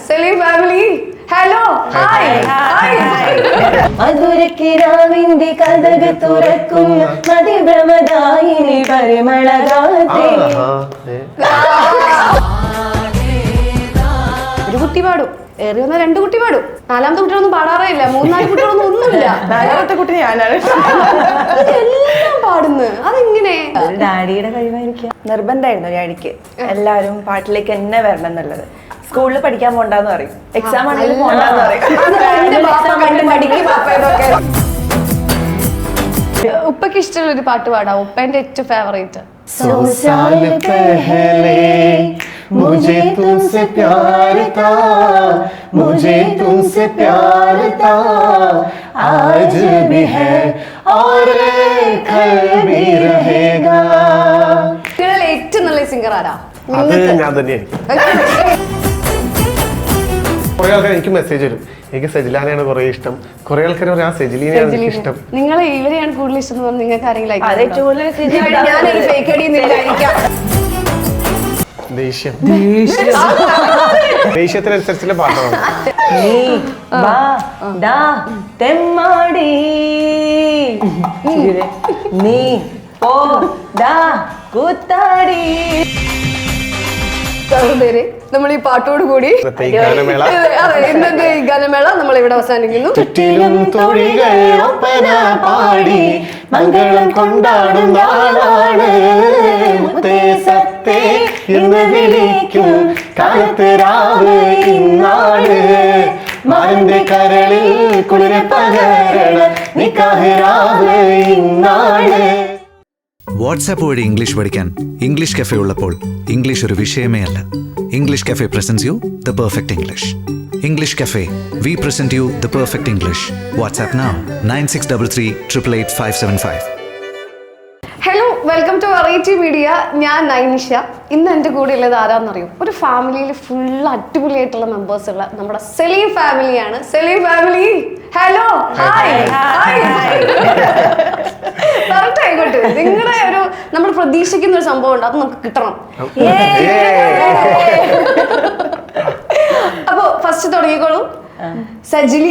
Saleem family. Hello, hi. മധുരക്കിരാവിന്റെ കഥക തുറക്കുന്ന മതിഭ്രമദായിനി പരിമളഗാത്രേ. ഒരു കുട്ടി പാടും, ഏറി വന്ന 2 കുട്ടി പാടും, 4ാമത്തെ കുട്ടികളൊന്നും പാടാറേ ഇല്ല, 3-4 കുട്ടികളൊന്നും ഒന്നുമില്ല. 4ാമത്തെ കുട്ടി ഞാനാണ്. എല്ലാം പാടുന്നു, അതെങ്ങനെ? ഡാഡിയുടെ കഴിവായിരിക്കും. നിർബന്ധമായിരുന്നു ഡാഡിക്ക് എല്ലാവരും പാട്ടിലേക്ക് തന്നെ വരണം എന്നുള്ളത്. സ്കൂളിൽ പഠിക്കാൻ പോണ്ടെന്ന് പറയും, എക്സാം ആണെങ്കിലും പോണ്ടെന്ന് പറയും. ഉപ്പക്ക് ഇഷ്ടമുള്ള ഒരു പാട്ട് പാടാം, ഉപ്പേന്റെ ഏറ്റവും ഫേവറേറ്റ്. मुझे तुमसे प्यार था, मुझे तुमसे प्यार था, आज भी है और कल भी रहेगा. നിങ്ങളിൽ ഏറ്റവും നല്ല സിംഗർ ആരാ? അത് ഞാൻ തന്നെയായിരിക്കും. കുറെ ആൾക്കാർ എനിക്ക് മെസ്സേജ് വരും, എനിക്ക് സജിലാനെയാണ് കുറെ ഇഷ്ടം, കുറെ ആൾക്കാർ പറയാം സജിലിനെയാണ് ഇഷ്ടം. നിങ്ങൾ ഇവരെയാണ് കൂടുതൽ ഇഷ്ടം എന്ന് പറഞ്ഞാൽ നിങ്ങൾക്ക് ആരെങ്കിലും ദേഷ്യം, ദേഷ്യത്തിനനുസരിച്ചുള്ള പാട്ടാണ്. നീ പോ ദാ കൂത്താടി. നമ്മൾ ഈ പാട്ടോട് കൂടി ഇന്നത്തെ ഈ ഗാനമേള നമ്മൾ ഇവിടെ അവസാനിക്കുന്നു. ചുറ്റിലും തൊഴികൾ ഒപ്പന പാടി മംഗളം കൊണ്ടാടും നാളാണ്, മുത്തേ സത്തേ എന്ന് വിളിക്കും കാലത്ത് രാവ് ഇന്നാണ്, മാറിന്റെ കരളിൽ കുളിര പകരണ നിക്കാഹ് രാവ് ഇന്നാണ്. വാട്സാപ്പ് വഴി ഇംഗ്ലീഷ് പഠിക്കാൻ ഇംഗ്ലീഷ് കഫേ ഉള്ളപ്പോൾ ഇംഗ്ലീഷ് ഒരു വിഷയമേ അല്ല. English cafe presents you the perfect English. English cafe, we present you the perfect English. WhatsApp now 9633388575. Hello, welcome to variety media. ഞാൻ നൈനിഷ. ഇന്ന് എൻ്റെ കൂടെ ഉള്ളത് ആരാന്നറിയും? ഒരു ഫാമിലിയിൽ ഫുൾ അടിപൊളിയായിട്ടുള്ള മെമ്പേഴ്സ് ഉള്ള നമ്മുടെ സെലീം ഫാമിലിയാണ്. Saleem family, hello, hi. Correct ആയിക്കോട്ടെ. നിങ്ങളുടെ ഒരു നമ്മൾ പ്രതീക്ഷിക്കുന്ന ഒരു സംഭവം ഉണ്ട്, അത് നമുക്ക് കിട്ടണം. അപ്പൊ ഫസ്റ്റ് തുടങ്ങിക്കോളൂ. സജില.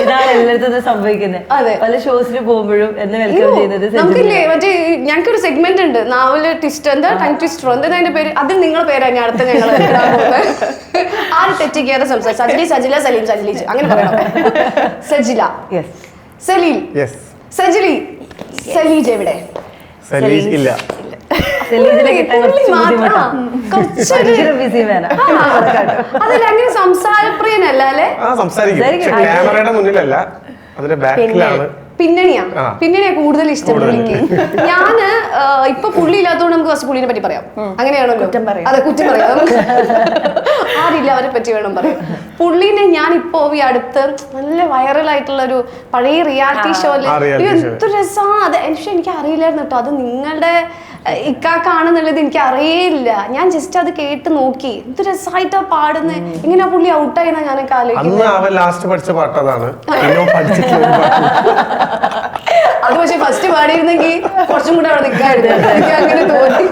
ഇതാണ് എല്ലായിടത്തും സംഭവിക്കുന്നത്. അതെ, പല ഷോസിന് പോകുമ്പോഴും എന്നെ വെൽക്കം ചെയ്യുന്നത് നമുക്കില്ലേ മറ്റേ ഞങ്ങൾക്കൊരു സെഗ്മെന്റ് ഉണ്ട്, നാവല് ട്വിസ്റ്റ്, എന്താ ടങ് ട്വിസ്റ്ററോ എന്താ അതിന്റെ പേര്, അതിൽ നിങ്ങൾ പേരാണ് അടുത്ത ഞങ്ങൾ ആര് തെറ്റിക്കാതെ സംസാരിച്ചു. സജില സലീം സജിലീച്ച് അങ്ങനെ പറയണം. സജില, സലീം, സജിലി, സലീജ് എവിടെ? സലീജ് ഇല്ല. അതല്ല, അങ്ങനെ സംസാരപ്രിയനല്ല അല്ലെ? ക്യാമറയുടെ മുന്നിലല്ല, അതിന്റെ ബാക്കിലാണ്. പിന്നണിയാ കൂടുതൽ ഇഷ്ടം പുള്ളിക്ക്. ഞാന് ഇപ്പൊ പുള്ളി ഇല്ലാത്തതുകൊണ്ട് നമുക്ക് ഫസ്റ്റ് പുള്ളിനെ പറ്റി പറയാം. അങ്ങനെയാണല്ലോ, അതെ, കുറ്റം പറയാം. ആരില്ല, അവരെ പറ്റി വേണം പറയാം. പുള്ളിനെ ഞാൻ ഇപ്പോ ഈ അടുത്ത് നല്ല വൈറലായിട്ടുള്ള ഒരു പഴയ റിയാലിറ്റി ഷോയില് എന്ത് രസമാണ് അത്. പക്ഷെ എനിക്ക് അറിയില്ലായിരുന്നു കേട്ടോ, അത് നിങ്ങളുടെ ഇക്കാക്കാണെന്നുള്ളത് എനിക്ക് അറിയില്ല. ഞാൻ ജസ്റ്റ് അത് കേട്ട് നോക്കി, എന്ത് രസമായിട്ടാ പാടുന്നത്, എങ്ങനെയാ പുള്ളി ഔട്ടായിന്നാ ഞാനൊക്കെ ആലോചിക്കുന്നത്. ലാസ്റ്റ് പഠിച്ച പാട്ടതാണ്. അത് പക്ഷെ ഫസ്റ്റ് പാടിയിരുന്നെങ്കിൽ കുറച്ചും കൂടെ അവിടെ നിൽക്കായിരുന്നു, എനിക്ക് അങ്ങനെ തോന്നി.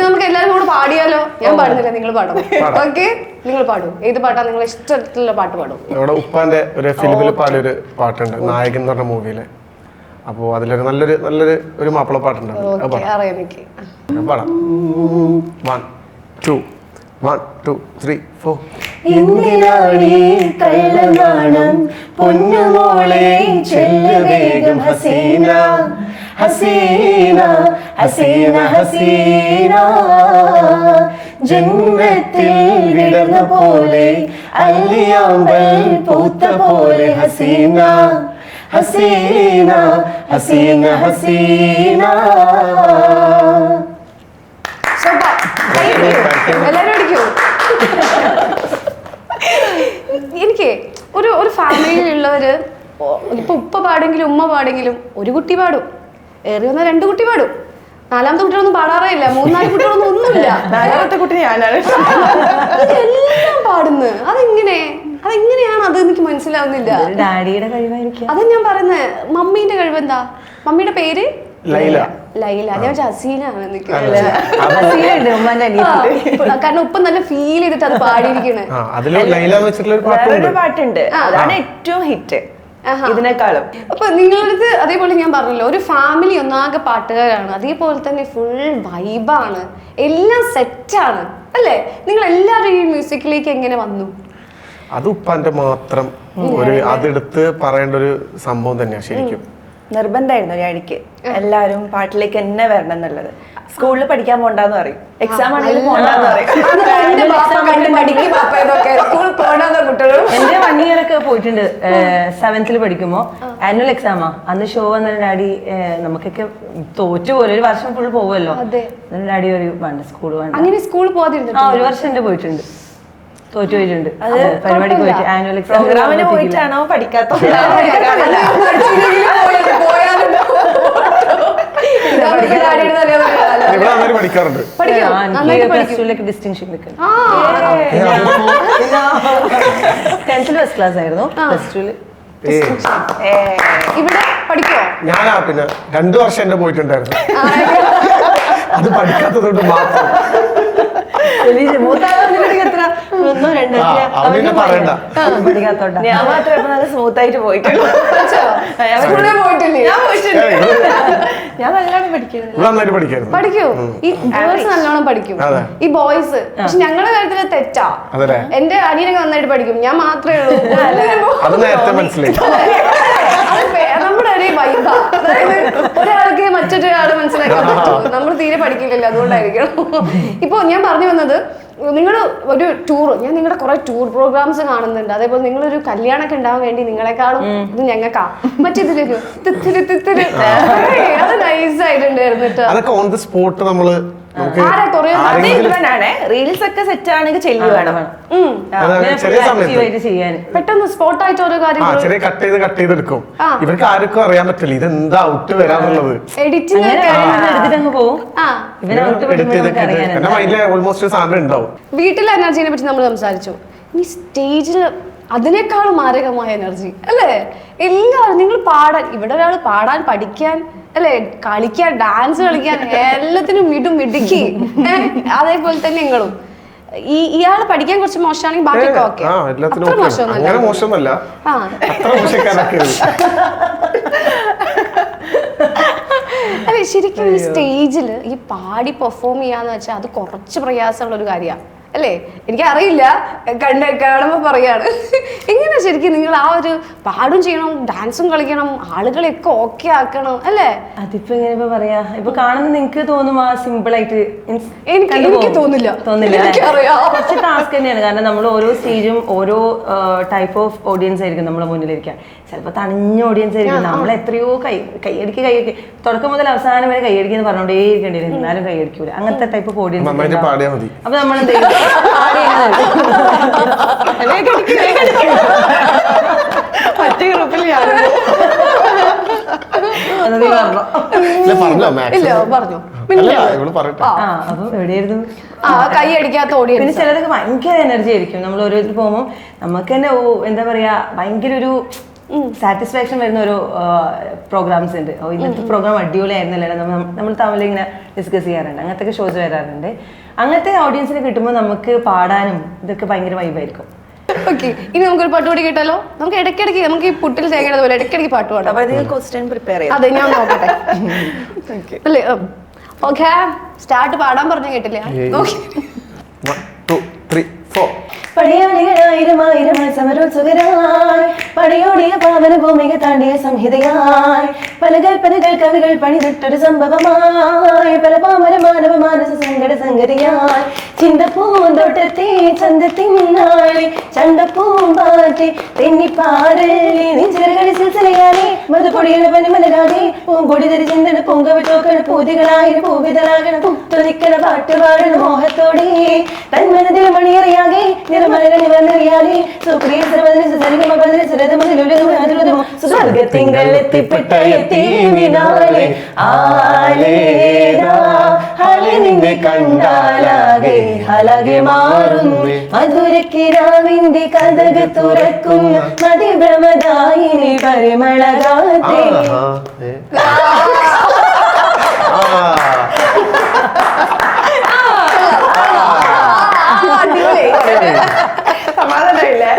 നമുക്ക് എല്ലാവരും കൂടെ പാടിയാലോ? ഞാൻ പാടുന്നില്ല, നിങ്ങൾ പാടണം. ഓക്കെ, നിങ്ങൾ പാടും. ഏത് പാട്ടാ നിങ്ങൾ ഇഷ്ടമുള്ള പാട്ട് പാടും? ഇവിടെ ഉപ്പാന്റെ ഒരു ഫിലിമിൽ പാടിയൊരു പാട്ടുണ്ട്, നായകൻ എന്ന് പറഞ്ഞ മൂവിയില്. അപ്പോ അതിലൊരു നല്ലൊരു മാപ്പിള പാട്ടുണ്ട്. പാടാം. 1 2 1 2 3 4. എന്തിനാണീ കള്ളനാണം പൊന്നുമോളെ ചെല്ലുവേഗം ഹസീന ഹസീന ഹസീന ഹസീന, ജന്നത്തിൽ വിടർന്ന പോലെ അല്ലിയാമ്പൽ പൂത്ത പോലെ ഹസീന ഹസീന ഹസീന ഹസീന. എല്ലാരും അടിക്കൂ. എനിക്ക് ഒരു ഫാമിലിയിലുള്ളവര് ഇപ്പൊ ഉപ്പ പാടെങ്കിലും ഉമ്മ പാടെങ്കിലും ഒരു കുട്ടി പാടും, ഏറി വന്ന 2 കുട്ടി പാടും, 4ാമത്തെ കുട്ടികളൊന്നും പാടാറേ ഇല്ല, 3-4 കുട്ടികളൊന്നും ഒന്നുമില്ല. 4ാമത്തെ കുട്ടി ഞാനാണ്. എല്ലാം പാടുന്നു, അതെങ്ങനെയാണ് അത് എനിക്ക് മനസ്സിലാവുന്നില്ല. ഡാഡിയുടെ കഴിവായിരിക്കും. അത് ഞാൻ പറയുന്നത്. മമ്മീന്റെ കഴിവെന്താ? മമ്മിയുടെ പേര് ലൈല. ലൈല ഞാൻ ഹസീനാണ് ഹസീനുണ്ട് ഉമ്മാന്റെ അനിയത്തി. കാരണം ഉപ്പ നല്ല ഫീൽ ചെയ്തിട്ട് അത് പാടിയിരിക്കണേ. അതില് ലൈല എന്ന് വെച്ചിട്ടുള്ള ഒരു വേറൊരു പാട്ടുണ്ട്, അതാണ് ഏറ്റവും ഹിറ്റ് ഇതിനേക്കാളും. അപ്പൊ നിങ്ങളടുത്ത് അതേപോലെ ഞാൻ പറഞ്ഞല്ലോ, ഒരു ഫാമിലി ഒന്നാകെ പാട്ടുകാരാണ്, അതേപോലെ തന്നെ ഫുൾ വൈബാണ്, എല്ലാം സെറ്റാണ് അല്ലേ? നിങ്ങൾ എല്ലാവരും ഈ മ്യൂസിക്കിലേക്ക് എങ്ങനെ വന്നു? അത് ഉപ്പാന്റെ മാത്രം ഒരു അതെടുത്ത് പറയേണ്ട ഒരു സംഭവം തന്നെയാണ് ശരിക്കും. നിർബന്ധമായിരുന്നു ഡാഡിക്ക് എല്ലാവരും പാട്ടിലേക്ക് തന്നെ വരണം എന്നുള്ളത്. സ്കൂളിൽ പഠിക്കാൻ പോണ്ടെന്ന് പറയും, എക്സാം ആണെങ്കിലും പോണ്ടെന്ന് പറയും. എന്റെ 1 year ഒക്കെ പോയിട്ടുണ്ട്. 7th പഠിക്കുമ്പോ ആനുവൽ എക്സാമാ, അന്ന് ഷോ വന്ന ഡാഡി നമുക്കൊക്കെ തോറ്റു പോലെ ഒരു വർഷം ഫുൾ പോവുമല്ലോ, ഡാഡി ഒരു വേണ്ട സ്കൂൾ വേണ്ട, അങ്ങനെ സ്കൂൾ പോകാതിരുന്നു. 1 വർഷം എന്റെ പോയിട്ടുണ്ട്, തോറ്റു പോയിട്ടുണ്ട്. പരിപാടിക്ക് പോയിട്ട് ആനുവൽ എക്സാം പ്രോഗ്രാമിന് പോയിട്ടാണോ പഠിക്കാത്ത? പഠിക്കാറുണ്ട്. ഡിസ്റ്റിങ്ഷൻ 10th ഫസ്റ്റ് ക്ലാസ് ആയിരുന്നു, +2 ഇവിടെ പഠിക്കോ? ഞാനാ പിന്നെ 2 വർഷം എന്റെ പോയിട്ടുണ്ടായിരുന്നു, അത് പഠിക്കാത്തതുകൊണ്ട് മാത്രം. ഞാൻ മാത്രം നല്ല സ്മൂത്ത് ആയിട്ട് പോയിട്ടുണ്ട്. ഞാൻ നല്ലോണം പഠിക്കുന്നു. പഠിക്കൂ. ഈ ഗേൾസ് നല്ലോണം പഠിക്കും, ഈ ബോയ്സ്. പക്ഷെ ഞങ്ങളുടെ കാര്യത്തില് തെറ്റാ. എന്റെ അനിയനൊക്കെ നന്നായിട്ട് പഠിക്കും, ഞാൻ മാത്രമേ ഉള്ളൂ. അത് നേരത്തെ മനസ്സിലായി. നമ്മുടെ ഒരു വൈബാ, അതായത് ഒരാൾക്ക് മറ്റൊരാള് മനസ്സിലാക്കാൻ പറ്റും. നമ്മൾ തീരെ പഠിക്കില്ലല്ലോ, അതുകൊണ്ടായിരിക്കണം. ഇപ്പൊ ഞാൻ പറഞ്ഞു വന്നത്, നിങ്ങൾ ഒരു ടൂർ, ഞാൻ നിങ്ങളുടെ കുറെ ടൂർ പ്രോഗ്രാംസ് കാണുന്നുണ്ട്, അതേപോലെ നിങ്ങളൊരു കല്യാണമൊക്കെ ഉണ്ടാവാൻ വേണ്ടി നിങ്ങളെക്കാളും ഇത് ഞങ്ങൾക്കാ മറ്റേതിലൊരു അത് നൈസായിട്ടുണ്ടായിരുന്നു കേട്ടോ. അതൊക്കെ ഓൺ ദി സ്പോട്ട് നമ്മള് റീൽസ് ഒക്കെ സെറ്റ് ആണെങ്കിൽ ചെല്ലി വേണം ചെറിയ സമയത്ത് ചെയ്യാൻ പെട്ടെന്ന് സ്പോട്ടായിട്ട് ഓരോ കാര്യങ്ങൾ ചെറിയ കട്ട് ചെയ്തെടുക്കും. ഇവർക്ക് ആർക്കും അറിയാൻ പറ്റില്ല ഇത് എന്താ ഔട്ട് വരാന്നുള്ളത്. എഡിറ്റിംഗ് എടുത്തിട്ടങ്ങ് പോവും. ഓൾമോസ്റ്റ് സാധനം ഉണ്ടാവും. വീട്ടിലെ എനർജിനെ പറ്റി നമ്മൾ സംസാരിച്ചു. ഈ സ്റ്റേജിൽ അതിനേക്കാളും മാരകമായ എനർജി അല്ലേ? എല്ലാവരും നിങ്ങൾ പാടാൻ, ഇവിടെ ഒരാൾ പാടാൻ പഠിക്കാൻ അല്ലെ, കളിക്കാൻ, ഡാൻസ് കളിക്കാൻ, എല്ലാത്തിനും മിടുക്കി. അതേപോലെ തന്നെ നിങ്ങളും. ഇയാള് പഠിക്കാൻ കുറച്ച് മോശമാണെങ്കിൽ ബാക്കിയൊക്കെ ഓക്കെ, അത്ര മോശമൊന്നുമല്ല. അല്ലെ? ശരിക്കും ഈ സ്റ്റേജിൽ ഈ പാടി പെർഫോം ചെയ്യാന്ന് വെച്ചാൽ അത് കുറച്ച് പ്രയാസമുള്ള ഒരു കാര്യമാണ് അല്ലേ? എനിക്കറിയില്ല, കാണുമ്പോൾ പറയാണ്. എങ്ങനെ ശരിക്കും നിങ്ങൾ ആ ഒരു പാടും ചെയ്യണം, ഡാൻസും കളിക്കണം, ആളുകളെയൊക്കെ ഓക്കെ ആക്കണം അല്ലേ? അതിപ്പോ എങ്ങനെ പറയാ, ഇപ്പൊ കാണുന്ന നിങ്ങക്ക് തോന്നും ആ സിമ്പിൾ ആയിട്ട്, എനിക്ക് തോന്നില്ല. കുറച്ച് ടാസ്ക് തന്നെയാണ്. കാരണം നമ്മൾ ഓരോ സ്റ്റേജും ഓരോ ടൈപ്പ് ഓഫ് ഓഡിയൻസ് ആയിരിക്കും നമ്മളെ മുന്നിലിരിക്കുക. ചിലപ്പോൾ തണിഞ്ഞ ഓഡിയൻസ് ആയിരിക്കും, നമ്മൾ എത്രയോ കൈയടിക്ക് തുടക്കം മുതൽ അവസാനം വരെ കൈയടിക്കെന്ന് പറഞ്ഞോണ്ടേ ഇരിക്കേണ്ടി വരും, എന്നാലും കൈയടിക്കൂല. അങ്ങനത്തെ ടൈപ്പ് ഓഫ് ഓഡിയൻസ്. അപ്പൊ നമ്മൾ മറ്റേ ഗ്രൂപ്പിൽ അപ്പം എവിടെയായിരുന്നു കൈ അടിക്കാത്ത ഓഡിയൻസ്. പിന്നെ ചിലതൊക്കെ ഭയങ്കര എനർജി ആയിരിക്കും. നമ്മൾ ഓരോരുത്തർ പോകുമ്പോൾ നമുക്ക് തന്നെ എന്താ പറയാ, ഭയങ്കര ഒരു സാറ്റിസ്ഫാക്ഷൻ വരുന്ന ഒരു പ്രോഗ്രാംസ് ഉണ്ട്. ഇന്നത്തെ പ്രോഗ്രാം അടിപൊളിയായിരുന്നല്ലേ, നമ്മൾ തമ്മിൽ ഇങ്ങനെ ഡിസ്കസ് ചെയ്യാറുണ്ട്. അങ്ങനത്തെ ഷോസ് വരാറുണ്ട്. അങ്ങനത്തെ ഓഡിയൻസിനെ കിട്ടുമ്പോൾ നമുക്ക് പാടാനും ഇതൊക്കെ ഭയങ്കര വൈബായിരിക്കും. ഓക്കെ, ഇനി നമുക്കൊരു പാട്ടുപാടി കേട്ടാലോ? നമുക്ക് ഇടയ്ക്കിടയ്ക്ക് നമുക്ക് ഈ പുട്ടിൽ തേങ്ങയുടെ പോലെ ഇടയ്ക്കിടയ്ക്ക് പാട്ട് പാടാം. ക്വസ്റ്റ്യൻ പ്രിപ്പയർ ചെയ്യാം. അതെ, ഞാൻ നോക്കട്ടെ അല്ലേ? ഓക്കെ, സ്റ്റാർട്ട് പാടാൻ പറഞ്ഞു കേട്ടില്ലേ? പടയോടികളായിരമായിരമായി സമരോത്സുകരായി പടയോടിയ പാവന ഭൂമിക താണ്ടിയ സംഹിതയായി പല കൽപ്പനകൾ കവികൾ പണിതിട്ടൊരു സംഭവമായി പല പാമര മാനവ മാനസ സങ്കട സംഗതിയായി ചിന്തപ്പൂന്തോട്ടത്തെ ചന്തത്തിന്നാളി ചണ്ടപ്പൂമ്പാറ്റി തെന്നിപ്പാറലി നെഞ്ചിറകളി സിൽസിലയാളി മധുപൊടിയുടെ പനിമലരാതെ പൂങ്കൊടി തരി ചിന്തന പൂങ്കവിട്ടോക്കണ പൂതികളായിരം പൂവിതളാകണം പുത്തുനിക്കണ പാട്ടുപാടണ മോഹത്തോടെ തന്മനതിൽ മണിയറിയാകെ നിറമലരണി വന്നറിയാലേ സുപ്രിയ സ്വർഗത്തിങ്കൾ എത്തിപ്പെട്ട എത്തിവിനാലെ ആലേതാ ഹലി നിന്നെ കണ്ടാലാകെ ഹലകെ മാറുന്നു മധുരക്കിരാവിന്റെ കഥക തുറക്കുന്നു മതിഭ്രമദായിനി പരിമളകാത്തെ. സമാധാനമില്ലേ?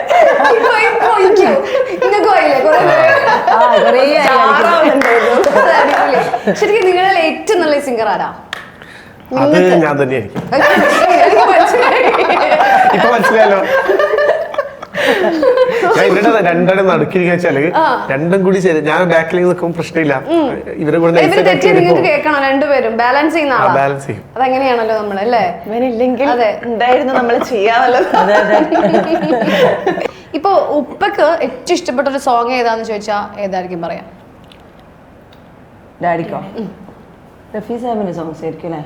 ശരിക്കും നിങ്ങളുടെ ഏറ്റവും നല്ല സിംഗർ ആരാ? അത് ഞാൻ തന്നെയായിരിക്കും. ഇപ്പൊ മനസ്സിലായല്ലോ. ഞാൻ ഇവരുടെ രണ്ടെണ്ണം നടുക്കിരിക്കുക വെച്ചാല് രണ്ടും കൂടി ശരി. ഞാൻ ബാക്കിൽ നിൽക്കും പ്രശ്നമില്ല. ഇവരെ കൂടെ കേൾക്കണം, രണ്ടുപേരും ബാലൻസ് ചെയ്യുന്ന ബാലൻസ് ചെയ്യും. അതങ്ങനെയാണല്ലോ നമ്മൾ അല്ലേ? ഇവനില്ലെങ്കിൽ എന്തായിരുന്നു നമ്മൾ ചെയ്യാന്നുള്ളത്. ഇപ്പൊ ഉപ്പക്ക് ഏറ്റവും ഇഷ്ടപ്പെട്ട ഒരു സോങ് ഏതാന്ന് ചോദിച്ചാ ഏതായിരിക്കും പറയാ? ഡാഡിക്കോ? റഫീ സാഹിബിന്റെ സോങ്സ് ആയിരിക്കും അല്ലേ?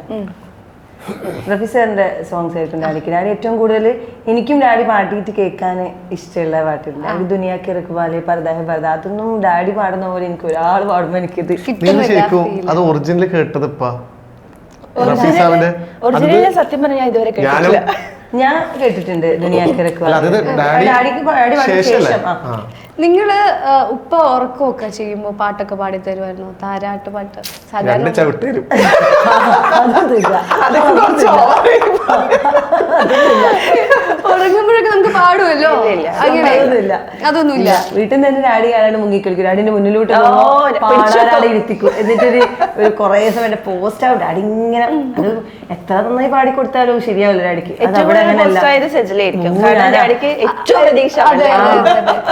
റഫീ സാറിന്റെ സോങ്സ് ആയിരിക്കും ഡാഡിക്ക്. ഡാഡി ഏറ്റവും കൂടുതൽ എനിക്കും ഡാഡി പാടിയിട്ട് കേൾക്കാൻ ഇഷ്ടമുള്ള പാട്ടില്ല. ദുനിയാക്ക് റഖ്വാലെ പർദാ ഹെ പർദാ, അതൊന്നും ഡാഡി പാടുന്ന പോലെ എനിക്ക് ഒരാൾ പാടുമ്പോ എനിക്കിത് ശരിക്കും അത് ഒറിജിനൽ കേട്ടത് ഒറിജിനൽ സത്യം പറഞ്ഞാൽ ഇതുവരെ കേട്ടിട്ടില്ല. ഞാൻ കേട്ടിട്ടുണ്ട് ദുനിയാക്ക് റഖ്വാലെ. ഡാഡിക്ക് പാടിയ ശേഷം നിങ്ങള് ഉപ്പ ഉറക്കമൊക്കെ ചെയ്യുമ്പോ പാട്ടൊക്കെ പാടി തരുമായിരുന്നു? താരാട്ട് പാട്ട് ഉറങ്ങുമ്പോഴൊക്കെ നമുക്ക് പാടുമല്ലോ. അതൊന്നുമില്ല. വീട്ടിൽ നിന്ന് തന്നെ ഡാഡി ആരാണ്ട് മുങ്ങിക്കളിക്കും. ഡാഡിന്റെ മുന്നിലോട്ട് പാടാടെ ഇരുത്തിക്കും. എന്നിട്ടൊരു കുറേ സമയം എന്റെ പോസ്റ്റ് ആവും. ഡാഡി ഇങ്ങനെ അത് എത്ര നന്നായി പാടി കൊടുത്താലും ശരിയാവില്ല ഡാഡിക്ക്.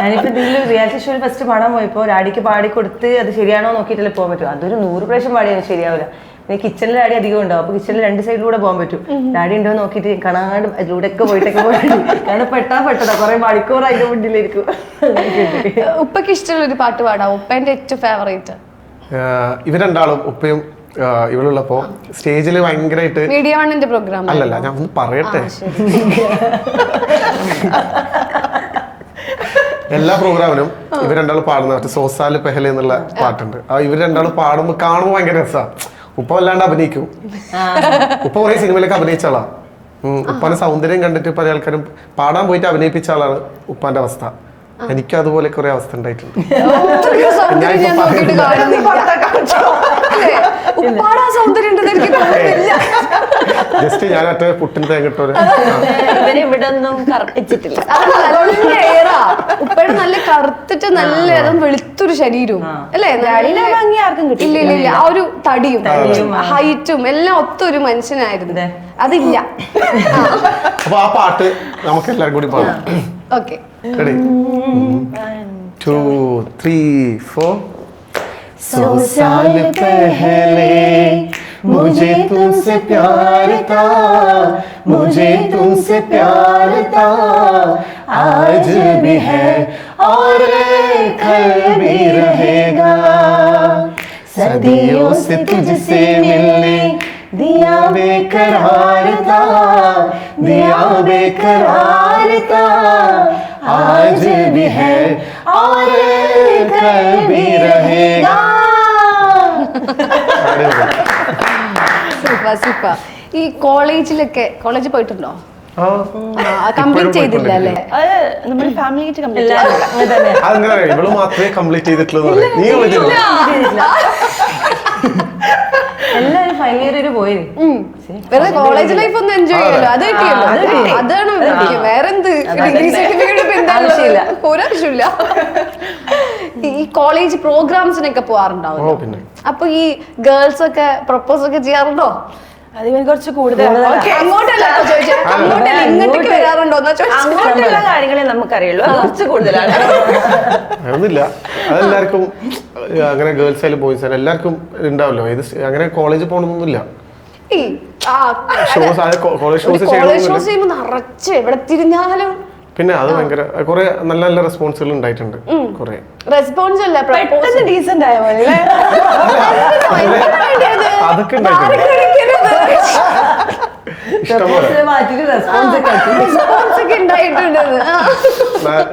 ഞാനിപ്പോ റിയാലിറ്റി ഷോയിൽ ഫസ്റ്റ് പാടാൻ പോയപ്പോ ഡാഡിക്ക് പാടി കൊടുത്ത് അത് ശരിയാണോ നോക്കിയിട്ടല്ലേ പോകാൻ പറ്റും. അതൊരു 100 പ്രാവശ്യം പാടിയാലും ശരിയാവില്ല. പിന്നെ കിച്ചണിൽ ഡാഡി അധികം ഉണ്ടാവും. അപ്പൊ കിച്ചണിൽ 2 സൈഡിലൂടെ പോകാൻ പറ്റും. ഡാഡി ഉണ്ടോ നോക്കിയിട്ട് കാണാണ്ട് അതിലൂടെ ഒക്കെ പോയിട്ടൊക്കെ പോയിട്ട് കാരണം പെട്ടതാ കുറെ മണിക്കൂർ അതിന്റെ മുന്നിലിരിക്കും. ഉപ്പക്ക് ഇഷ്ടമുള്ള ഒരു പാട്ട് പാടാം? ഉപ്പേന്റെ ഏറ്റവും ഫേവറേറ്റ്? ഇവർ രണ്ടാളും ഉപ്പയും ഇവളുള്ളപ്പോ സ്റ്റേജിൽ ഭയങ്കരമായിട്ട് മീഡിയ വണ്ണിന്റെ പ്രോഗ്രാം അല്ലല്ല, ഞാൻ ഒന്ന് പറയട്ടെ. എല്ലാ പ്രോഗ്രാമിനും ഇവർ രണ്ടാളും പാടുന്ന സോസാല് പെഹലെ എന്നുള്ള പാട്ടുണ്ട്. ഇവർ രണ്ടാളും പാടുമ്പോ കാണുമ്പോ ഭയങ്കര രസമാണ്. ഉപ്പ വല്ലാണ്ട് അഭിനയിക്കും. ഉപ്പ കുറെ സിനിമയിലൊക്കെ അഭിനയിച്ച ആളാ. ഉപ്പാന്റെ സൗന്ദര്യം കണ്ടിട്ട് പല ആൾക്കാരും പാടാൻ പോയിട്ട് അഭിനയിപ്പിച്ച ആളാണ് ഉപ്പാന്റെ അവസ്ഥ. എനിക്കും അതുപോലെ കുറെ അവസ്ഥ ഉണ്ടായിട്ടുണ്ട്. ജസ്റ്റ് ഞാൻ ഒറ്റ പുട്ടിന് തേങ്ങിട്ടോര് ഇവിടൊന്നും കറപ്പിച്ചിട്ടില്ല. ഉപ്പയുടെ നല്ല കറുത്തിട്ട് നല്ല വെളുത്തൊരു ശരീരവും അല്ലേ? ഇല്ല, ആ ഒരു തടിയും ഹൈറ്റും എല്ലാം ഒത്തൊരു മനുഷ്യനായിരുന്നു. അതില്ല. അപ്പൊ ആ പാട്ട് നമുക്ക് എല്ലാവരും കൂടി പാടാം. Okay, ready? 1 2 3 4. 100 साल पहले मुझे तुमसे प्यार था, मुझे तुमसे प्यार था, आज भी है और कल भी रहेगा. सदियों से तुझसे मिलने दिया बेकरार था, दिया बेकरार था, आज भी है और कल भी रहेगा. സൂപ്പർ. ഈ കോളേജിൽ പോയിട്ടുണ്ടോ? കംപ്ലീറ്റ് ചെയ്തില്ല അല്ലേ? നമ്മുടെ ഫാമിലി ഇവള് മാത്രമേ കംപ്ലീറ്റ് ചെയ്തിട്ടുള്ളൂ. നീ എല്ലാരും ഫൈനൽ ഇയർ പോയി. വെറുതെ കോളേജ് ലൈഫ് ഒന്ന് എൻജോയ് ചെയ്യല്ലോ. അത് കിട്ടിയല്ലോ. അതാണ് വേറെന്ത് ഡിഗ്രി സർട്ടിഫിക്കറ്റ് ഒരാവശ്യമില്ല. ഈ കോളേജ് പ്രോഗ്രാംസിനൊക്കെ പോവാറുണ്ടാവും. അപ്പൊ ഈ ഗേൾസ് ഒക്കെ പ്രപ്പോസ് ഒക്കെ ചെയ്യാറുണ്ടോ? അതിവൻ കുറച്ച് കൂടുതൽ അങ്ങോട്ടല്ല ഇങ്ങോട്ടേക്ക് വരാറുണ്ടോ? അങ്ങോട്ടുള്ള കാര്യങ്ങളെ നമുക്കറിയുള്ളൂ. കുറച്ച് കൂടുതലാണ്. അതൊന്നുമില്ല. അതെല്ലാവർക്കും അങ്ങനെ ഗേൾസ് ആയാലും ബോയ്സ് ആയാലും എല്ലാവർക്കും ഉണ്ടാവല്ലോ. ഇത് അങ്ങനെ കോളേജിൽ പോകണമെന്നൊന്നുമില്ല. കോളേജ് ഷോസ് ചെയ്യുമ്പോ നിറച്ച് എവിടെ തിരിഞ്ഞാലും പിന്നെ അത് ഭയങ്കര കുറെ നല്ല നല്ല റെസ്പോൺസുകൾ ഉണ്ടായിട്ടുണ്ട്. കുറെ റെസ്പോൺസ് അല്ല ഡീസന്റ് ആയ പോലെ അതൊക്കെ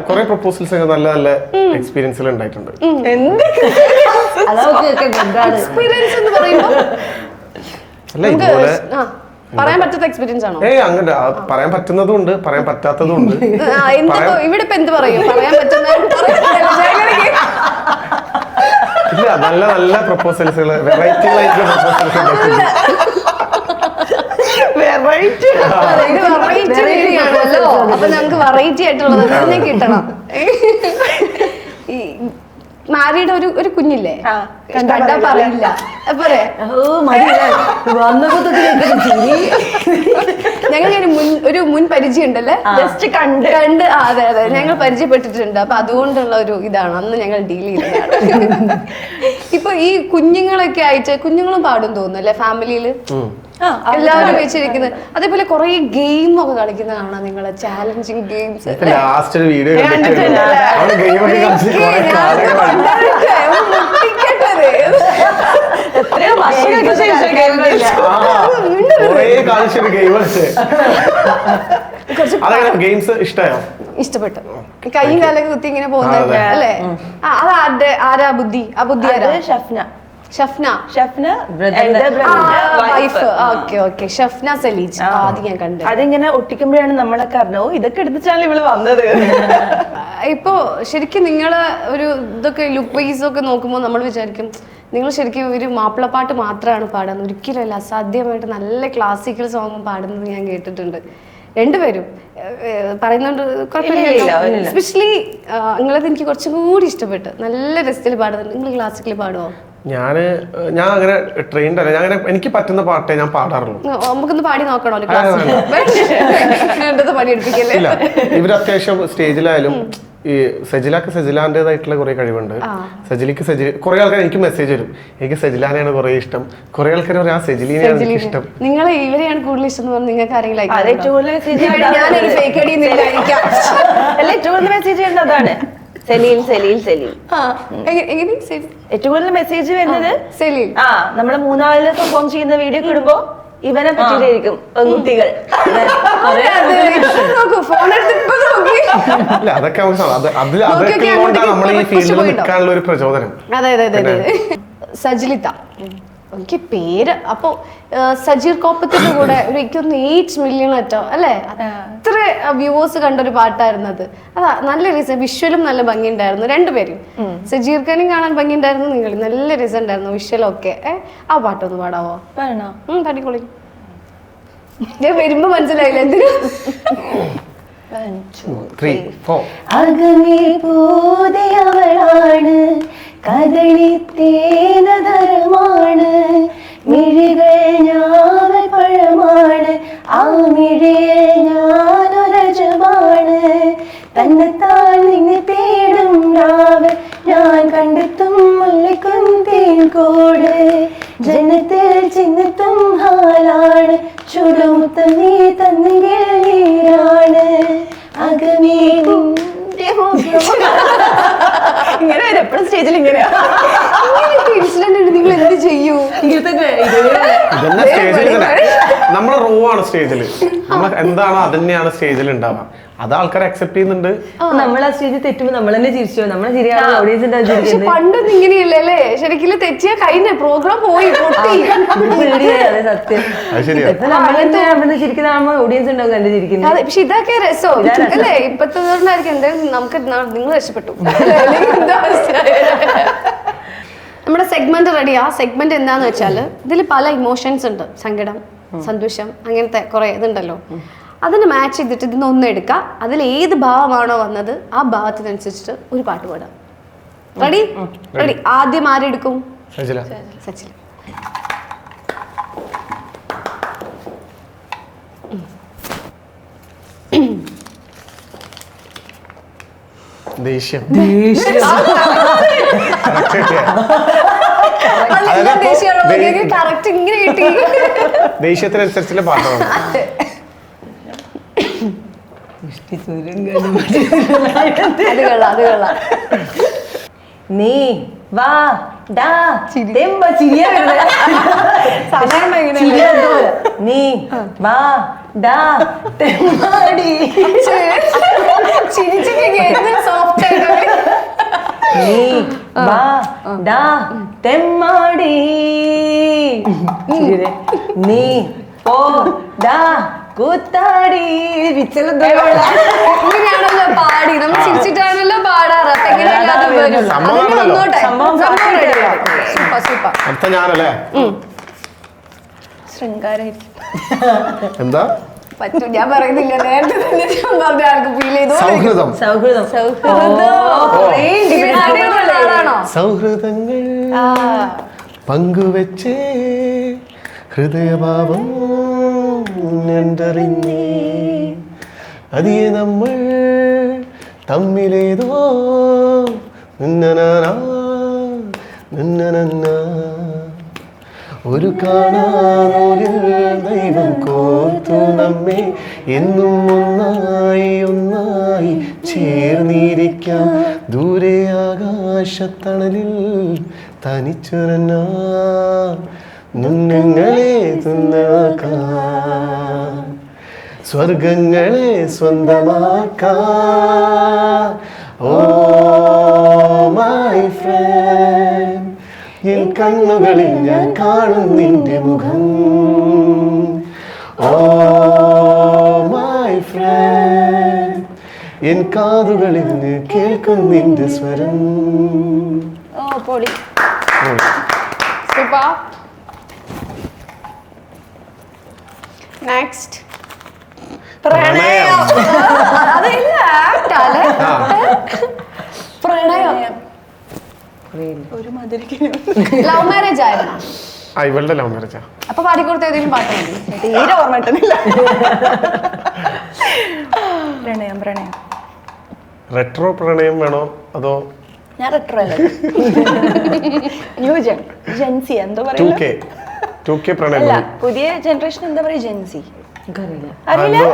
കുറെ പ്രപ്പോസൽസ് ഒക്കെ നല്ല നല്ല എക്സ്പീരിയൻസുകൾ ഉണ്ടായിട്ടുണ്ട്. എക്സ്പീരിയൻസ് എന്ന് പറയുമ്പോ അല്ല ഇതുപോലെ പറയാൻ പറ്റാത്ത എക്സ്പീരിയൻസ് ആണോ? അങ്ങനെ പറയാൻ പറ്റുന്നതും ഉണ്ട്, പറയാൻ പറ്റാത്തതും ഉണ്ട്. ഇവിടെ ഇപ്പൊ എന്ത് പറയും? പറയാൻ പറ്റുന്ന ഇല്ല, നല്ല നല്ല പ്രപ്പോസൽസുകൾ, വെറൈറ്റി ആയിട്ടുള്ള പ്രപ്പോസൽസ് വെറൈറ്റി ആണല്ലോ, അപ്പൊ നമുക്ക് വെറൈറ്റി ആയിട്ടുള്ളത് തന്നെ കിട്ടണം. ഈ മാരിയുടെ ഒരു കുഞ്ഞില്ലേ, കണ്ടാ പറയില്ല പോരെ. ഞങ്ങൾക്ക് ഒരു മുൻ പരിചയം ഉണ്ടല്ലേ, ജസ്റ്റ് കണ്ട് അതെ അതെ, ഞങ്ങൾ പരിചയപ്പെട്ടിട്ടുണ്ട്. അപ്പൊ അതുകൊണ്ടുള്ള ഒരു ഇതാണ് അന്ന് ഞങ്ങൾ ഡീൽ ചെയ്തതാണ്. ഇപ്പൊ ഈ കുഞ്ഞുങ്ങളൊക്കെ ആയിട്ട് കുഞ്ഞുങ്ങളും പാടും തോന്നുന്നു അല്ലെ ഫാമിലിയില്, എല്ലാവരും വെച്ചിരിക്കുന്നത്. അതേപോലെ കുറെ ഗെയിം ഒക്കെ കളിക്കുന്ന കാണാം നിങ്ങള്, ചാലഞ്ചിങ് ഗെയിംസ്. ലാസ്റ്റ് ഒരു വീഡിയോ ഗെയിംസ് ഇഷ്ടമായോ? ഇഷ്ടപ്പെട്ടു. കൈയും കാലൊക്കെ കുത്തി ഇങ്ങനെ പോകുന്നത് അല്ലേ? അത് ആരാ ബുദ്ധി? ആ ബുദ്ധി ആരാ? Shafna wife. Okay okay, Shafna Saleej. അത് ഞാൻ കണ്ടു. അതിങ്ങനെ ഒട്ടിക്കുമ്പോഴാണ് നമ്മളൊക്കെ അറിഞ്ഞു ഇതൊക്കെ എടുത്തിട്ടാണ് ഇവള് വന്നത്. ഇപ്പൊ ശരിക്കും നിങ്ങള് ഒരു ഇതൊക്കെ ലുക്ക് വൈസ് ഒക്കെ നോക്കുമ്പോൾ നമ്മൾ വിചാരിക്കും നിങ്ങൾ ശരിക്കും ഒരു മാപ്പിളപ്പാട്ട് മാത്രമാണ് പാടുന്നത്. ഒരിക്കലല്ല, അസാധ്യമായിട്ട് നല്ല ക്ലാസിക്കൽ സോങ് പാടുന്നത് ഞാൻ കേട്ടിട്ടുണ്ട്. രണ്ടുപേരും പറയുന്നുണ്ട്, കുഴപ്പമില്ല. എസ്പെഷ്യലി നിങ്ങളത് എനിക്ക് കുറച്ചും കൂടി ഇഷ്ടപ്പെട്ടു. നല്ല രസത്തിൽ പാടുന്നുണ്ട്. നിങ്ങൾ ക്ലാസിക്കൽ പാടുമോ? ഞാൻ അങ്ങനെ ട്രെയിൻഡ് അല്ല, ഞാൻ എനിക്ക് പറ്റുന്ന പാട്ടേ ഞാൻ പാടാറുള്ളൂ. നമുക്കൊന്ന് പാടി നോക്കണോ? പണി എടുപ്പിക്കല്ലേ. ഇവര് അത്യാവശ്യം സ്റ്റേജിലായാലും ഈ സെജിലാന്റേതായിട്ടുള്ള കുറെ കഴിവുണ്ട്. സെജിലിക്ക് കുറെ ആൾക്കാർ എനിക്ക് മെസ്സേജ് വരും, എനിക്ക് സെജിലാനെയാണ് കുറെ ഇഷ്ടം. കുറെ ആൾക്കാർ പറയാം സെജിലിനെയാണ് എനിക്ക് ഇഷ്ടം. നിങ്ങൾ ഇവരെയാണ് കൂടുതൽ ഇഷ്ടം എന്ന് പറഞ്ഞാൽ നിങ്ങൾക്ക് ആരെങ്കിലും ഏറ്റവും കൂടുതൽ മെസ്സേജ് ചെയ്യുന്നതാണ് സലീൽ. ഏറ്റവും കൂടുതൽ മെസ്സേജ് വരുന്നത് സലീൽ. നമ്മള് മൂന്നാളില് പെർഫോം ചെയ്യുന്ന വീഡിയോ ഇടുമ്പോ ഇവനെ പറ്റിയിട്ടായിരിക്കും പെൺകുട്ടികൾ. അതൊക്കെ നമ്മൾ ഈ ഫീൽഡിൽ നിൽക്കാനുള്ള ഒരു പ്രചോദനം. അതെ അതെ അതെ അതെ. സജിലിത്ത എനിക്ക് പേര്. അപ്പൊ സജീർ കോപ്പത്തിന്റെ കൂടെ ഒരു എനിക്കൊന്ന് 8 മില്യൺ അറ്റോ അല്ലെ, അത്ര വ്യൂവേഴ്സ് കണ്ടൊരു പാട്ടായിരുന്നു അത്. അതാ നല്ല രസം, വിഷ്വലും നല്ല ഭംഗിയുണ്ടായിരുന്നു. രണ്ടുപേരും സജീർ ഖാനും കാണാൻ ഭംഗിയുണ്ടായിരുന്നു, നിങ്ങൾ നല്ല രസം ഉണ്ടായിരുന്നു വിഷ്വലൊക്കെ. ആ പാട്ടൊന്ന് പാടാവോ? പാടിക്കോളി. ഞാൻ വരുമ്പോ മനസ്സിലായില്ല എന്തിനു. അകമേ പൂതയവളാണ്, കദളി തേനധരമാണ്, മിഴികൾ ഞാവൽ പഴമാണ്, ആ മിഴിയെ ഞാനൊരജമാണ്, തന്നെത്താൻ നിന്നെ തേടും രാവ് ഞാൻ കണ്ടെത്തും മുല്ലക്കുന്തേൻ കോട്, ജനത്തിൽ ചിന്നെത്തും ഹാലാണ്, ചുടുമുത്തം നീ തന്നെങ്കിൽ നീരാണ്, അകമേ ഇങ്ങനെ എപ്പോഴും സ്റ്റേജിൽ ഇങ്ങനെയാ. ഇൻസിഡന്റ് ഉണ്ട്, നിങ്ങൾ എന്ത് ചെയ്യൂ? നമ്മള് റോ ആണ് സ്റ്റേജില്, നമ്മൾ എന്താണോ അത് തന്നെയാണ് സ്റ്റേജിൽ ഉണ്ടാവുക. അത് ആൾക്കാർ അക്സെപ്റ്റ് ചെയ്യുന്നുണ്ട്. നമ്മൾ ആ സ്റ്റേജിൽ തെറ്റുമ്പോൾ നമ്മൾ തന്നെ ചിരിച്ചു, നമ്മളെ ശരിയാണ് ഓഡിയൻസിന്റെ. പണ്ടൊന്നും ഇങ്ങനെയല്ലേ അല്ലേ? ശരിക്കും തെറ്റിയാ കഴിഞ്ഞ പ്രോഗ്രാം പോയി പൊട്ടി. സത്യം ശരിക്കും ഓഡിയൻസ് ഉണ്ടാവും കണ്ടു ചിരിക്കുന്നത്. പക്ഷെ ഇതൊക്കെ രസം അല്ലേ? ഇപ്പത്തെ എന്തായാലും നമുക്ക് നിങ്ങൾ രക്ഷപ്പെട്ടു. നമ്മുടെ സെഗ്മെന്റ് റെഡി. ആ സെഗ്മെന്റ് എന്താന്ന് വെച്ചാൽ ഇതിൽ പല ഇമോഷൻസ് ഉണ്ട്, സങ്കടം, സന്തോഷം, അങ്ങനത്തെ കുറെ ഇതുണ്ടല്ലോ. അതിന് മാച്ച് ചെയ്തിട്ട് ഇതിന്ന് ഒന്ന് എടുക്കുക. അതിൽ ഏത് ഭാവമാണോ വന്നത് ആ ഭാവത്തിനനുസരിച്ചിട്ട് ഒരു പാട്ട് പാടാം. റെഡി? റെഡി. ആദ്യം ആരെടുക്കും? സച്ചില. ദേഷ്യം. ദേഷ്യത്തിനനുസരിച്ചുള്ള പാട്ടാണ്. നീ വാ ഡാ തെമ്പ ചിരിയാ നീ വാ ഡാ തെമ്മാടി നീ വാ ഡാ തെമ്മാടി നീ പോ ഡാ കൂത്താടി. ഇങ്ങനെയാണല്ലോ പാടി, നമ്മൾ ചിരിച്ചിട്ടാണല്ലോ പാടാറ്. എങ്ങനെയല്ല അത് വരും. സംഭവം അതിന് ആണല്ലോ. വന്നോട്ടെ. സംഭവം സംഭവം ready ആക്കിയിട്ടില്ല. ആണ്. Super super. അടുത്ത ഞാനല്ലേ ശൃംഗാരായിരിക്കും. എന്താ പറ്റും, ഞാൻ പറയുന്നില്ല, നേരത്തെ തന്നെ ഞാൻ പറഞ്ഞ ആൾക്ക് ഫീൽ ചെയ്തു. സൗഹൃദം ആളാണോ? സൗഹൃദങ്ങൾ പങ്കുവെച്ചേ ഹൃദയഭാവം എന്തറിഞ്ഞേ അതിയെ നമ്മൾ തമ്മിലേതോ നിന്നനാ നിന്നനന്ന ഒരു കാണാനോരിൽ ദൈവം കോർത്തു നമ്മെ എന്നും ഒന്നായി ഒന്നായി ചേർന്നിരിക്കാം ദൂരെ ആകാശത്തണലിൽ തനിച്ചുറങ്ങാം നുന്നങ്ങളെ തുന്നക്കാം സ്വർഗങ്ങളെ സ്വന്തമാക്കാം ഓ മൈ ഫ്രണ്ട് എൻ കണ്ണുകളിൽ ഞാൻ കാണും നിന്റെ മുഖം ഓ മൈ ഫ്രണ്ട് എൻ കാതുകളിൽ കേൾക്കും നിന്റെ സ്വരം ഓ പൊളി. സൂപ്പർ. നെക്സ്റ്റ് പ്രണയം. അതില്ല ആക്ടല്ലേ? പ്രണയം ഒരു മധുരിക്ക് ലവ് മാരേജ് ആയിരുന്നു. ഇവളുടെ ലവ് മാരേജാ. അപ്പൊ പാടിക്കൊടുത്ത ഏതെങ്കിലും പാട്ട് മതി. തീരെ ഓർമ്മ കിട്ടുന്നില്ല. പ്രണയം പ്രണയം റെട്രോ പ്രണയം വേണോ അതോ ഞാൻ റെട്രോ അല്ല, ന്യൂ ജെൻസി എന്തോ 2K പ്രണയം അല്ല, മതി. പുതിയ ജനറേഷൻ എന്താ പറയാ, ജെൻസി. അറിയോ ആ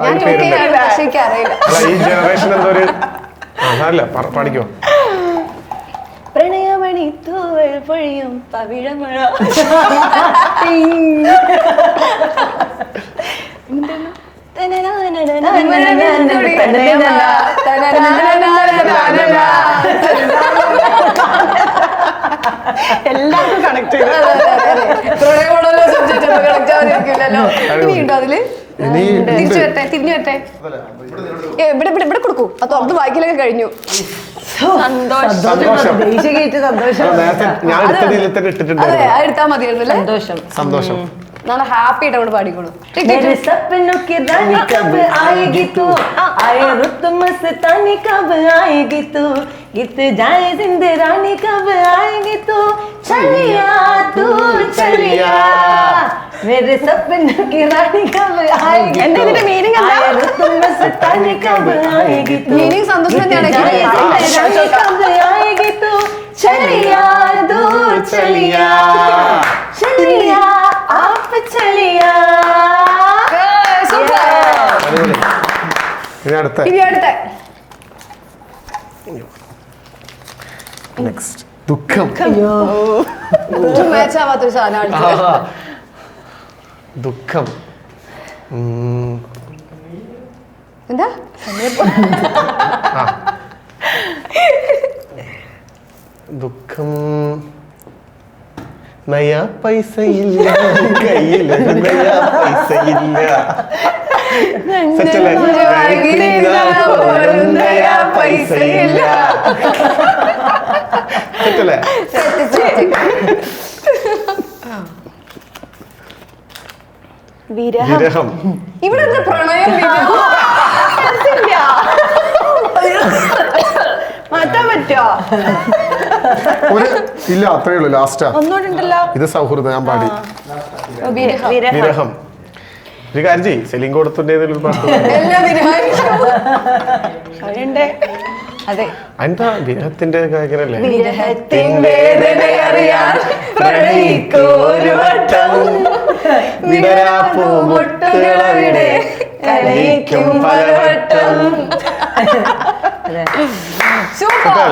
ഞാൻ പേരുണ്ട്. പക്ഷേ എനിക്ക് അറിയില്ല. അല്ല ഈ ജനറേഷൻ എന്തോ ഒരു അതല്ല പാടിക്കോ. പ്രണയമണി തൂവൽ പൊഴിയും പവിഴമഴ. എല്ലാവർക്കും കണക്ട് ചെയ്തു. പ്രണയമാണല്ലോ subject, അപ്പൊ correct ആവാതിരിക്കില്ലല്ലോ. ഇനിയുണ്ടോ അതില്? ഇനി തിരിച്ചു വരട്ടെ, തിരിഞ്ഞു വരട്ടെ. ഇവിടെ ഇവിടെ ഇവിടെ കൊടുക്കൂ. അത് തുറന്ന് വായിക്കലൊക്കെ കഴിഞ്ഞു. സന്തോഷം. ദേശീയ സന്തോഷം. നേരത്തെ ഞാൻ എടുത്തതിൽ തന്നെ അതെ, ഇട്ടിട്ടുണ്ടായിരുന്നു. അത് എടുത്താൽ മതിയായിരുന്നല്ലേ? സന്തോഷം. സന്തോഷം. നല്ല ഹാപ്പി ആയിട്ട് അങ്ങോട്ട് പാടിക്കോളൂ. मेरे सपनों की रानी कब आएगी तू, आए रुत मस्तानी कब आएगी तू, गीत जाए जिंदे रानी कब आएगी तू, चलिया तू चलिया, मेरे सपनों की रानी कब आएगी तू, आए रुत मस्तानी कब आएगी तू, Meaning സന്തോഷം തന്നെയാണ്. गीत जाए जिंदे रानी कब आएगी तू, चलिया तू चलिया, चलिया आप चलिया. സൂപ്പർ. അടിപൊളി. ഇനി അടുത്ത ഇനി അടുത്ത നെക്സ്റ്റ് ദുഃഖം. മാച്ച് ആവാത്തൊരു സാധനമാണ്. ആഹാ. ദുഃഖം. എന്താ ആ. ദുഃഖം. നയാ പൈസയില്ല കയ്യിൽ, നയാ പൈസയില്ല. സെറ്റല്ലേ? നയാ പൈസയില്ല. സെറ്റല്ലേ? വിരഹം. ഇവിടെ എന്താ പ്രണയം? മാറ്റാൻ പറ്റോ? ഒരു ഇല്ല, അത്രേ ഉള്ളൂ. ലാസ്റ്റാ. ഒന്നുകൂടെ ഉണ്ടല്ലോ. ഇത് സൗഹൃദം ഞാൻ പാടി. വിരഹം. ഒരു കാര്യം ചെയ്യ്, സെലിം കൊടുത്തിന്റെ ഏതെങ്കിലും പാട്ട്. എല്ലാം അതെ, എന്താ വിരഹത്തിന്റെ ഗായകനല്ലേ? വിരഹത്തിന്റെ വേദനയറിയാൻ പ്രണയിക്കൂ ഒരു വട്ടം, വിടരാപ്പൂമുട്ടുകളവിടെ കളിക്കും പലവട്ടം. സൂപ്പർ.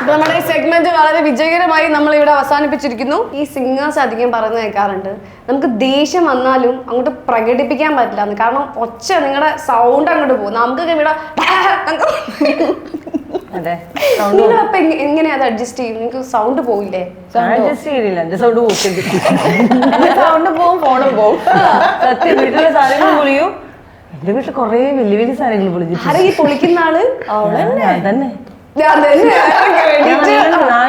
നമ്മുടെ ഈ സെഗ്മെന്റ് വളരെ വിജയകരമായി നമ്മൾ ഇവിടെ അവസാനിപ്പിച്ചിരിക്കുന്നു. ഈ സിംഗേഴ്സ് അധികം പറഞ്ഞു കേൾക്കാറുണ്ട്, നമുക്ക് ദേഷ്യം വന്നാലും അങ്ങോട്ട് പ്രകടിപ്പിക്കാൻ പറ്റില്ല. കാരണം ഒച്ച നിങ്ങളുടെ സൗണ്ട് അങ്ങോട്ട് പോകും. നമുക്കൊക്കെ ഇവിടെ അതെ, നിങ്ങളപ്പോ എങ്ങനെയാ അത് അഡ്ജസ്റ്റ് ചെയ്യും? നിങ്ങൾക്ക് സൗണ്ട് പോയില്ലേ? അഡ്ജസ്റ്റ് ചെയ്തില്ല, എന്റെ സൗണ്ട് സൗണ്ട് പോവും, ഫോണും പോവും. സത്യം, വീട്ടിലെ സാധനങ്ങൾ പൊളിയും. എന്റെ വീട്ടിൽ കൊറേ വലിയ വലിയ സാധനങ്ങൾ പൊളിച്ചു. ആരെ ഈ പൊളിക്കുന്ന ആള്? തന്നെ ഞാൻ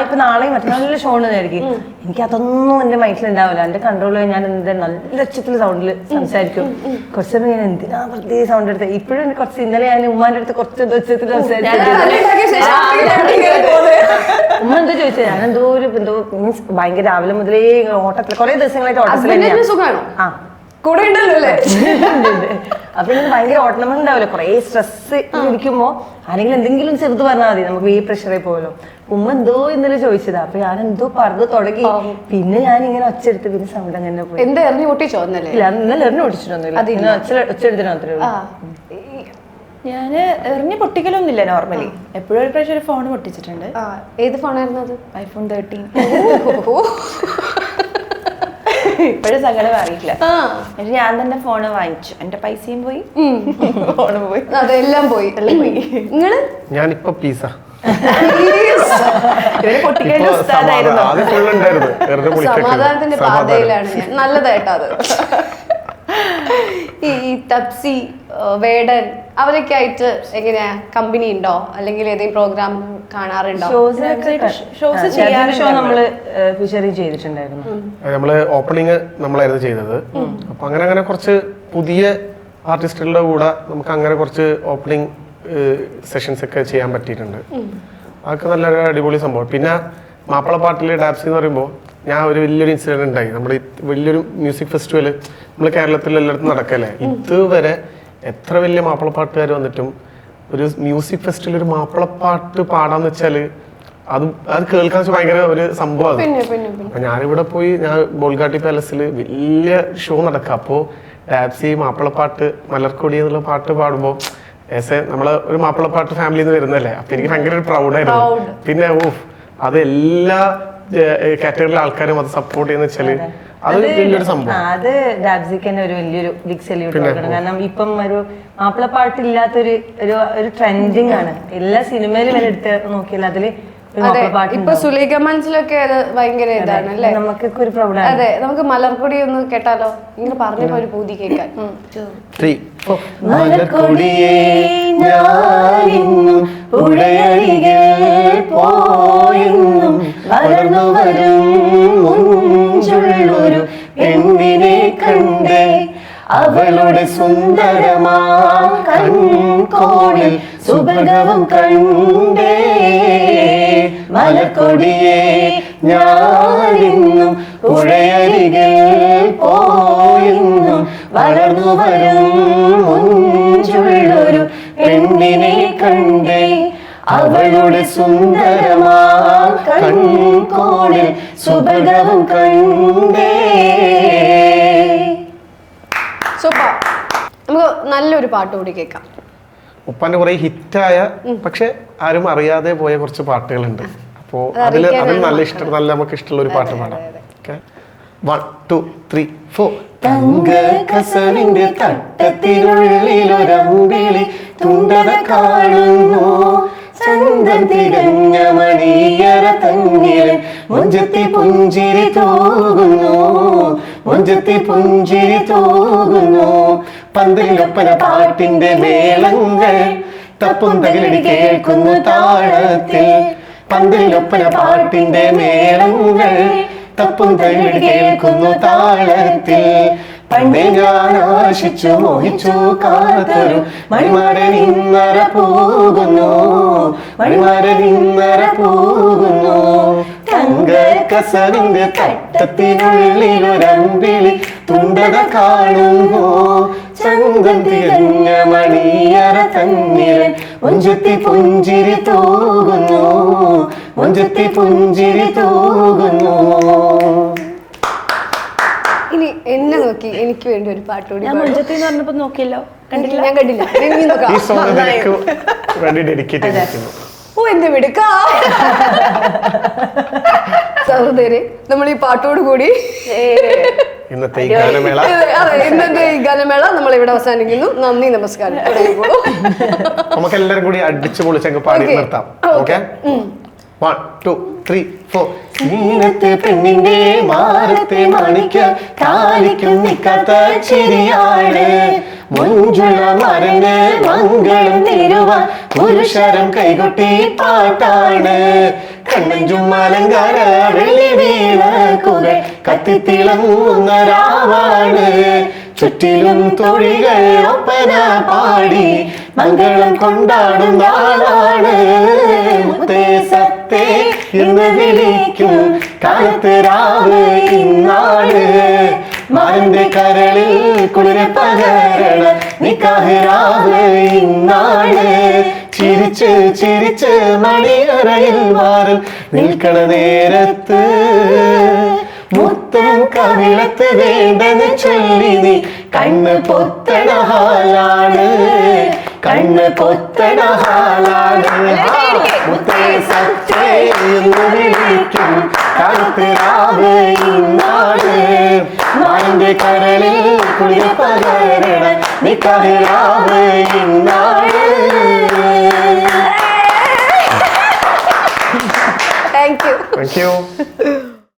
ഇപ്പൊ നാളെയും മറ്റന്നാളും ഷോണെന്നായിരിക്കും. എനിക്ക് അതൊന്നും എന്റെ മൈൻഡിലുണ്ടാവില്ല. എന്റെ കൺട്രോൾ ഞാൻ എന്താ നല്ല ഉച്ചത്തിൽ സൗണ്ടിൽ സംസാരിക്കും. കുറച്ചു നേരം ഞാൻ എന്തിനാ വെറുതെ സൗണ്ട് എടുത്ത് ഇപ്പോഴും കുറച്ച് ഇന്നലെ ഞാൻ ഉമ്മാന്റെ അടുത്ത് കുറച്ച് ഉച്ചത്തിൽ ഉമ്മ എന്തോ ചോദിച്ചത് ഞാനെന്തോ എന്തോ മീൻസ് ഭയങ്കര രാവിലെ മുതലേ ഓട്ടത്തിൽ കുറെ ദിവസങ്ങളായിട്ട് ഓട്ടത്തിൽ ആ കൂടെ ഉണ്ടല്ലോ അല്ലേ. അപ്പൊ എനിക്ക് ഭയങ്കര ഓട്ടം ഉണ്ടാവില്ല. കുറെ സ്ട്രെസ് ഇരിക്കുമ്പോ ആരെങ്കിലും എന്തെങ്കിലും ചെറുത് പറഞ്ഞാൽ മതി, നമുക്ക് ഈ പ്രഷറിൽ പോലോ. ഉമ്മ എന്തോ ഇന്നലെ ചോദിച്ചതാ, അപ്പൊ ഞാൻ എന്തോ പറഞ്ഞു തുടങ്ങി. പിന്നെ ഞാൻ ഇങ്ങനെ ഒച്ചെടുത്ത് പിന്നെ സൗണ്ട് അങ്ങനെ പോയി. എന്താ എറിഞ്ഞു പൊട്ടിച്ചോ? ഇന്നലെ ഇല്ല, ഇന്നലെ എറിഞ്ഞു പൊട്ടിച്ചിട്ടൊന്നുമില്ല, ഒച്ചെടുത്തിന് മാത്രമേ ഉള്ളൂ. ഞാന് എറിഞ്ഞ് പൊട്ടിക്കലൊന്നുമില്ല. നോർമലി എപ്പോഴും ഒരു പ്രാവശ്യം ഒരു ഫോൺ പൊട്ടിച്ചിട്ടുണ്ട്. ഏത് ഫോണായിരുന്നു അത്? iPhone 13. ഇപ്പോഴും സങ്കടം അറിയില്ല. എന്നിട്ട് ഞാൻ തന്നെ ഫോണ് വാങ്ങിച്ചു. എന്റെ പൈസയും പോയി, ഫോണ് പോയി, അതെല്ലാം പോയി. നിങ്ങള്? ഞാനിപ്പോ പിസ പൊട്ടിക്കേണ്ട ഉസ്താദായിരുന്നു. സമാധാനത്തിന്റെ പാതയിലാണ് ഞാൻ. നല്ലതായിട്ടാ അത്. ഈ തപ്സി, വേടൻ അവരൊക്കെ ആയിട്ട് എങ്ങനെയാ കമ്പനി ഉണ്ടോ, അല്ലെങ്കിൽ ഏതെങ്കിലും പ്രോഗ്രാം കാണാറുണ്ടോ? ഷോ നമ്മള് ഫീച്ചറിങ് ചെയ്തിട്ടുണ്ടായിരുന്നു. നമ്മള് ഓപ്പണിങ് നമ്മളായിരുന്നു ചെയ്തത്. അപ്പൊ അങ്ങനെ കുറച്ച് പുതിയ ആർട്ടിസ്റ്റുകളുടെ കൂടെ നമുക്ക് അങ്ങനെ കുറച്ച് ഓപ്പണിങ് സെഷൻസ് ഒക്കെ ചെയ്യാൻ പറ്റിയിട്ടുണ്ട്. അതൊക്കെ നല്ലൊരു അടിപൊളി സംഭവം. പിന്നെ മാപ്പിളപ്പാട്ടില് ഡാപ്സി എന്ന് പറയുമ്പോൾ ഞാൻ ഒരു വലിയൊരു ഇൻസിഡന്റ് ഉണ്ടായി. നമ്മുടെ വലിയൊരു മ്യൂസിക് ഫെസ്റ്റിവൽ നമ്മൾ കേരളത്തിൽ എല്ലായിടത്തും നടക്കല്ലേ. ഇതുവരെ എത്ര വലിയ മാപ്പിളപ്പാട്ടുകാർ വന്നിട്ടും ഒരു മ്യൂസിക് ഫെസ്റ്റിവൽ ഒരു മാപ്പിളപ്പാട്ട് പാടാന്ന് വെച്ചാല് അത് കേൾക്കാൻ ഭയങ്കര ഒരു സംഭവം. അപ്പൊ ഞാനിവിടെ പോയി, ഞാൻ ബോൾഗാട്ടി പാലസിൽ വലിയ ഷോ നടക്കുക. അപ്പോൾ ഡാപ്സി മാപ്പിളപ്പാട്ട് മലർക്കൊടി എന്നുള്ള പാട്ട് പാടുമ്പോൾ നമ്മള് ഒരു മാപ്പിളപ്പാട്ട് ഫാമിലിയിൽ നിന്ന് വരുന്നല്ലേ. അപ്പൊ എനിക്ക് ഭയങ്കര ഒരു പ്രൗഡായിരുന്നു. പിന്നെ അത് എല്ലാ കാറ്റഗറിയിലെ ആൾക്കാരും അത് സപ്പോർട്ട് ചെയ്യുന്ന വെച്ചാല് അത് വലിയൊരു സംഭവം. അത് ഡാബ്സിക്ക് തന്നെ ഒരു വലിയൊരു ബിഗ് സെല്യൂട്ട് കൊടുക്കണം. കാരണം ഇപ്പം ഒരു മാപ്പിളപ്പാട്ടില്ലാത്തൊരു ഒരു ട്രെൻഡിങ് ആണ്. എല്ലാ സിനിമയിലും വരെ എടുത്ത് നോക്കിയാൽ അതില് ഇപ്പൊ സുലേഖ മനസ്സിലൊക്കെ അത് ഭയങ്കര ഇതാണ് അല്ലേ. നമുക്കൊക്കെ ഒരു പ്രൗഡാണ്. അതെ, നമുക്ക് മലർക്കൊടി ഒന്ന് കേട്ടാലോ? ഇങ്ങനെ പറഞ്ഞപ്പോ ഒരു പൂതി കേൾക്കാൻ. മലർക്കൊടിയേ ഞാനിന്നും പുഴയരികിൽ പോയെന്നും വളർന്നു വരും മുഞ്ചുള്ളൊരു പെണ്ണിനെ കണ്ടേ, അവളുടെ സുന്ദരമാ കൺകോണിൽ സുഭഗവും കണ്ടേ. മലർക്കൊടിയേ ഞാനിന്നും പുഴയരികിൽ പോയെന്നും വളർന്നു വരും മുഞ്ചുള്ളൊരു പെണ്ണിനെ കണ്ടേ, അവളുടെ സുന്ദരമാ കൺകോണിൽ സുഭഗവും കണ്ടേ. സൂപ്പർ. നമുക്ക് നല്ലൊരു പാട്ട് കൂടി കേൾക്കാം. ഉപ്പാന്റെ കുറെ ഹിറ്റായ പക്ഷെ ആരും അറിയാതെ പോയ കുറച്ച് പാട്ടുകളുണ്ട്. അപ്പോ അതിൽ നല്ല നമുക്ക് ഇഷ്ടമുള്ള ഒരു പാട്ട് പാടാം. 1 2 3 4. തങ്ക കസവിന്റെ തട്ടത്തിനുള്ളിലൊരമ്പിളി തുണ്ടത കാണുന്നു, ചന്തം തികഞ്ഞ മണിയറ തന്നിരൻ മുഞ്ചത്തി പുഞ്ചിരി തൂകുന്നു, മുഞ്ചത്തി പുഞ്ചിരി തൂകുന്നു. പന്തലിലൊപ്പന പാട്ടിന്റെ മേളങ്ങൾ തപ്പും തകിലടി കേൾക്കുന്നു താളത്തിൽ, പന്തലിലൊപ്പന പാട്ടിന്റെ മേളങ്ങൾ തപ്പും തകിലടി കേൾക്കുന്നു താളത്തിൽ. പണ്ടേ ഞാൻ ആശിച്ചു മോഹിച്ചു കാത്തൊരു മണിമാരൻ ഇന്നറ പോകുന്നു, മണിമാരൻ ഇന്നറ പോകുന്നു. തങ്ക കസവിന്റെ തട്ടത്തിനുള്ളിലൊരമ്പിളി തുണ്ടത കാണുന്നു, ചന്തം തികഞ്ഞ മണിയറ തന്നിരൻ മുഞ്ചത്തി പുഞ്ചിരി തൂകുന്നു, മുഞ്ചത്തി പുഞ്ചിരി തൂകുന്നു. ഇനി എന്നെ നോക്കി എനിക്ക് വേണ്ടി ഒരു പാട്ട് കൂടി. ഞാൻ മുഞ്ചത്തി എന്ന് പറഞ്ഞപ്പോ നോക്കിയല്ലോ, കണ്ടില്ല? ഞാൻ കണ്ടില്ല. ഈ സോങ് നിനക്ക് വേണ്ടി ഡെഡിക്കേറ്റ് ചെയ്തിരിക്കുന്നു. ഓ എന്ത് വിടുക്കാ സഹോദരി. നമ്മൾ ഈ പാട്ടോട് കൂടി ഇന്നത്തെ ഈ ഗാനമേള നമ്മൾ ഇവിടെ അവസാനിക്കുന്നു. നന്ദി, നമസ്കാരം. നമുക്ക് എല്ലാവരും കൂടി അടിച്ചു പൊളിച്ചങ്ങ് പാടി നിർത്താം. ഓക്കെ, 1 2 3 4. നീനത്തെ പെണ്ണിന്റെ മാറത്തെ മാണിക്ക കാലിക്കും നിക്കാത്ത ചിരിയാണ്, മുഞ്ചുള്ള മരന് മംഗളം നേരുവാൻ ഒരു ശരം കൈകൊട്ടി പാട്ടാണ്. കണ്ണഞ്ചും അലങ്കാര വെള്ളി വീണക്കുകൾ കത്തിത്തിളങ്ങുന്ന രാവാണ്. ചുറ്റിലും തൊഴികൾ ഒപ്പന പാടി മംഗളം കൊണ്ടാടും നാളാണ്. മുത്തേ സത്തേ എന്ന് വിളിക്കും കാലത്ത് രാവ് ഇന്നാണ്. മാരന്റെ കരളിൽ കുളിര് പകരണ നിക്കാഹ് രാവ് ഇന്നാണ്. ചിരിച്ച് ചിരിച്ച് മണിയറയിൽ മാറും നിൽക്കണ നേരത്ത് മുത്തം കവിളത്ത് വേണ്ടെന്ന് ചൊല്ലി നീ കണ്ണ് പൊത്തണ ഹാലാണ്. കണ്ണ് പൊത്തണ ഹാലാണ്. മുത്തേ സത്തേ എന്ന് വിളിക്കും കാലത്ത് രാവ് ഇന്നാണ്. മാരന്റെ കരളിൽ കുളിർ പകരണ നിക്കാഹ് രാവ് ഇന്നാണ്. Thank you. Thank you.